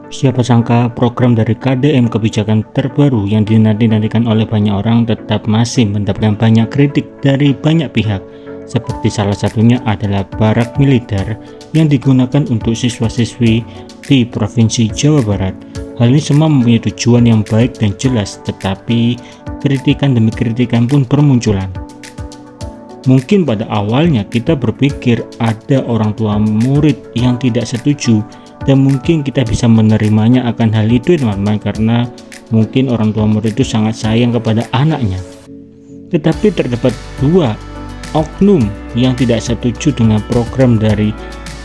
Siapa sangka program dari KDM kebijakan terbaru yang dinanti-nantikan oleh banyak orang tetap masih mendapatkan banyak kritik dari banyak pihak, seperti salah satunya adalah barak militer yang digunakan untuk siswa-siswi di Provinsi Jawa Barat. Hal ini semua mempunyai tujuan yang baik dan jelas, tetapi kritikan demi kritikan pun bermunculan. Mungkin pada awalnya kita berpikir ada orang tua murid yang tidak setuju, dan mungkin kita bisa menerimanya akan hal itu teman-teman, karena mungkin orang tua murid itu sangat sayang kepada anaknya. Tetapi terdapat dua oknum yang tidak setuju dengan program dari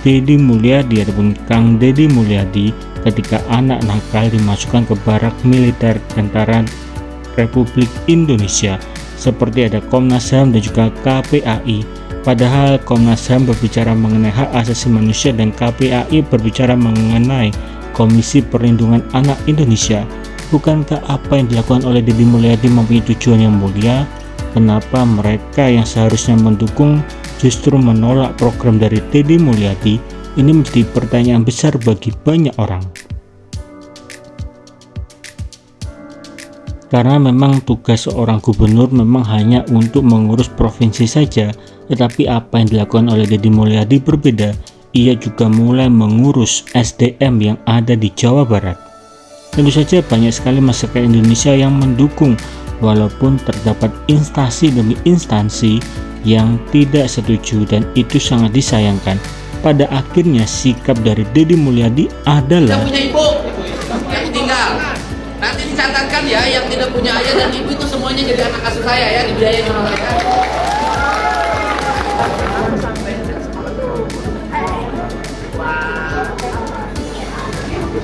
Deddy Mulyadi ataupun Kang Deddy Mulyadi ketika anak nakal dimasukkan ke barak militer Tentara Republik Indonesia, seperti ada Komnas HAM dan juga KPAI. Padahal Komnas HAM berbicara mengenai hak asasi manusia dan KPAI berbicara mengenai Komisi Perlindungan Anak Indonesia. Bukankah apa yang dilakukan oleh Deddy Mulyadi mempunyai tujuan yang mulia? Kenapa mereka yang seharusnya mendukung justru menolak program dari Deddy Mulyadi? Ini menjadi pertanyaan besar bagi banyak orang. Karena memang tugas seorang gubernur memang hanya untuk mengurus provinsi saja, tetapi apa yang dilakukan oleh Deddy Mulyadi berbeda. Ia juga mulai mengurus SDM yang ada di Jawa Barat. Tentu saja banyak sekali masyarakat Indonesia yang mendukung, walaupun terdapat instansi demi instansi yang tidak setuju, dan itu sangat disayangkan. Pada akhirnya sikap dari Deddy Mulyadi adalah punya ibu yang tinggal. Nanti dicatatkan ya, yang tidak punya ayah dan ibu itu semuanya jadi anak asuh saya ya, dibiayain sama saya.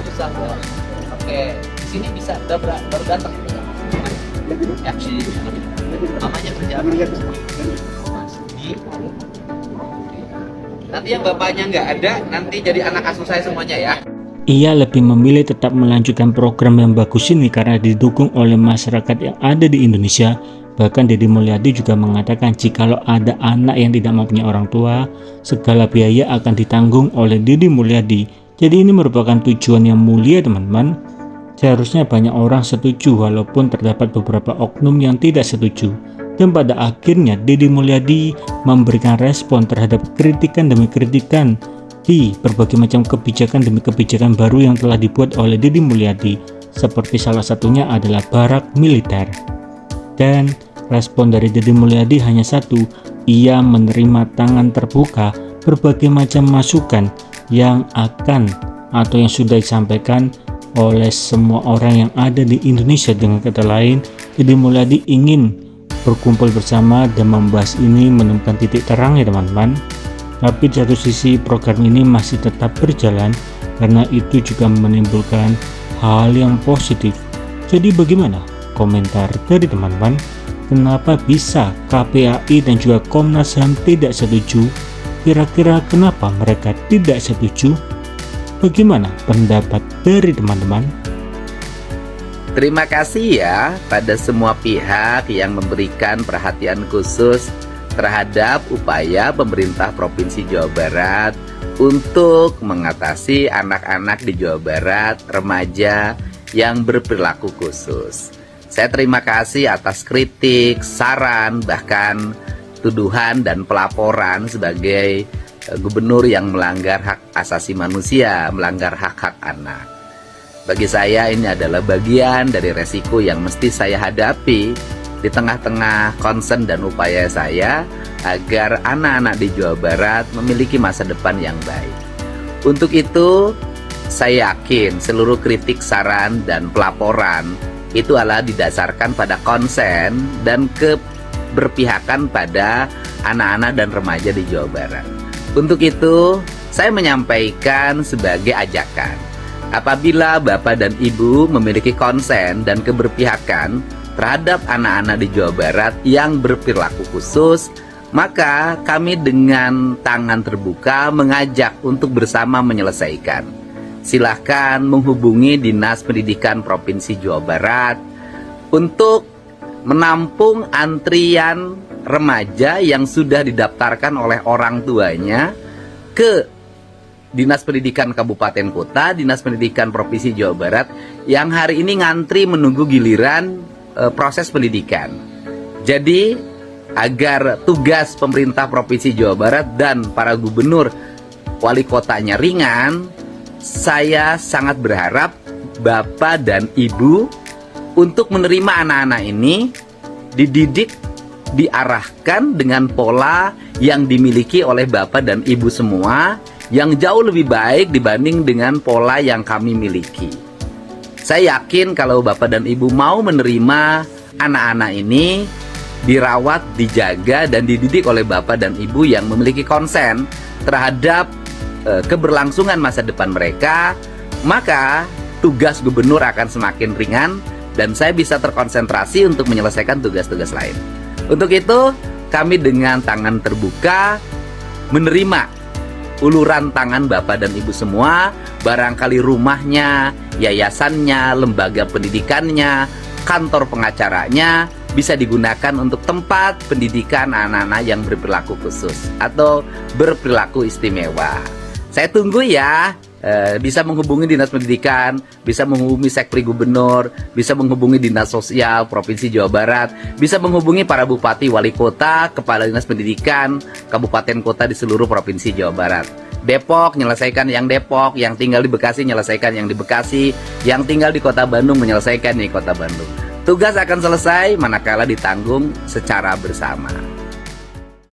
Susah ya. Oke, di sini bisa baru datang. Ya, namanya kerja apa? Nanti yang bapaknya nggak ada, nanti jadi anak asuh saya semuanya ya. ia lebih memilih tetap melanjutkan program yang bagus ini karena didukung oleh masyarakat yang ada di Indonesia. Bahkan Deddy Mulyadi juga mengatakan jikalau ada anak yang tidak mempunyai orang tua, segala biaya akan ditanggung oleh Deddy Mulyadi. Jadi ini merupakan tujuan yang mulia teman-teman. Seharusnya banyak orang setuju, walaupun terdapat beberapa oknum yang tidak setuju. Dan pada akhirnya Deddy Mulyadi memberikan respon terhadap kritikan demi kritikan di berbagai macam kebijakan demi kebijakan baru yang telah dibuat oleh Deddy Mulyadi, seperti salah satunya adalah barak militer. Dan respon dari Deddy Mulyadi hanya satu, ia menerima tangan terbuka berbagai macam masukan yang akan atau yang sudah disampaikan oleh semua orang yang ada di Indonesia. Dengan kata lain, Deddy Mulyadi ingin berkumpul bersama dan membahas ini, menemukan titik terang ya teman-teman. Tapi di satu sisi program ini masih tetap berjalan karena itu juga menimbulkan hal yang positif. Jadi bagaimana komentar dari teman-teman? Kenapa bisa KPAI dan juga Komnas HAM tidak setuju? Kira-kira kenapa mereka tidak setuju? Bagaimana pendapat dari teman-teman? Terima kasih ya pada semua pihak yang memberikan perhatian khusus terhadap upaya pemerintah Provinsi Jawa Barat untuk mengatasi anak-anak di Jawa Barat, remaja yang berperilaku khusus. Saya terima kasih atas kritik, saran, bahkan tuduhan dan pelaporan sebagai gubernur yang melanggar hak asasi manusia, melanggar hak-hak anak. Bagi saya ini adalah bagian dari resiko yang mesti saya hadapi di tengah-tengah concern dan upaya saya agar anak-anak di Jawa Barat memiliki masa depan yang baik. Untuk itu, saya yakin seluruh kritik, saran, dan pelaporan itu adalah didasarkan pada konsen dan keberpihakan pada anak-anak dan remaja di Jawa Barat. Untuk itu, saya menyampaikan sebagai ajakan, apabila Bapak dan Ibu memiliki konsen dan keberpihakan terhadap anak-anak di Jawa Barat yang berperilaku khusus, maka kami dengan tangan terbuka mengajak untuk bersama menyelesaikan. Silahkan menghubungi Dinas Pendidikan Provinsi Jawa Barat untuk menampung antrian remaja yang sudah didaftarkan oleh orang tuanya ke Dinas Pendidikan Kabupaten Kota, Dinas Pendidikan Provinsi Jawa Barat yang hari ini ngantri menunggu giliran proses pendidikan. Jadi agar tugas pemerintah Provinsi Jawa Barat dan para gubernur wali kotanya ringan, saya sangat berharap Bapak dan Ibu untuk menerima anak-anak ini dididik, diarahkan dengan pola yang dimiliki oleh Bapak dan Ibu semua, yang jauh lebih baik dibanding dengan pola yang kami miliki. Saya yakin kalau Bapak dan Ibu mau menerima anak-anak ini, dirawat, dijaga, dan dididik oleh Bapak dan Ibu yang memiliki konsen terhadap keberlangsungan masa depan mereka, maka tugas gubernur akan semakin ringan dan saya bisa terkonsentrasi untuk menyelesaikan tugas-tugas lain. Untuk itu, kami dengan tangan terbuka menerima uluran tangan Bapak dan Ibu semua, barangkali rumahnya, yayasannya, lembaga pendidikannya, kantor pengacaranya bisa digunakan untuk tempat pendidikan anak-anak yang berperilaku khusus atau berperilaku istimewa. Saya tunggu ya, bisa menghubungi Dinas Pendidikan, bisa menghubungi Sekpri Gubernur, bisa menghubungi Dinas Sosial Provinsi Jawa Barat, bisa menghubungi para bupati, wali kota, kepala Dinas Pendidikan, kabupaten kota di seluruh Provinsi Jawa Barat. Depok, menyelesaikan yang Depok, yang tinggal di Bekasi, menyelesaikan yang di Bekasi, yang tinggal di Kota Bandung, menyelesaikan di Kota Bandung. Tugas akan selesai manakala ditanggung secara bersama.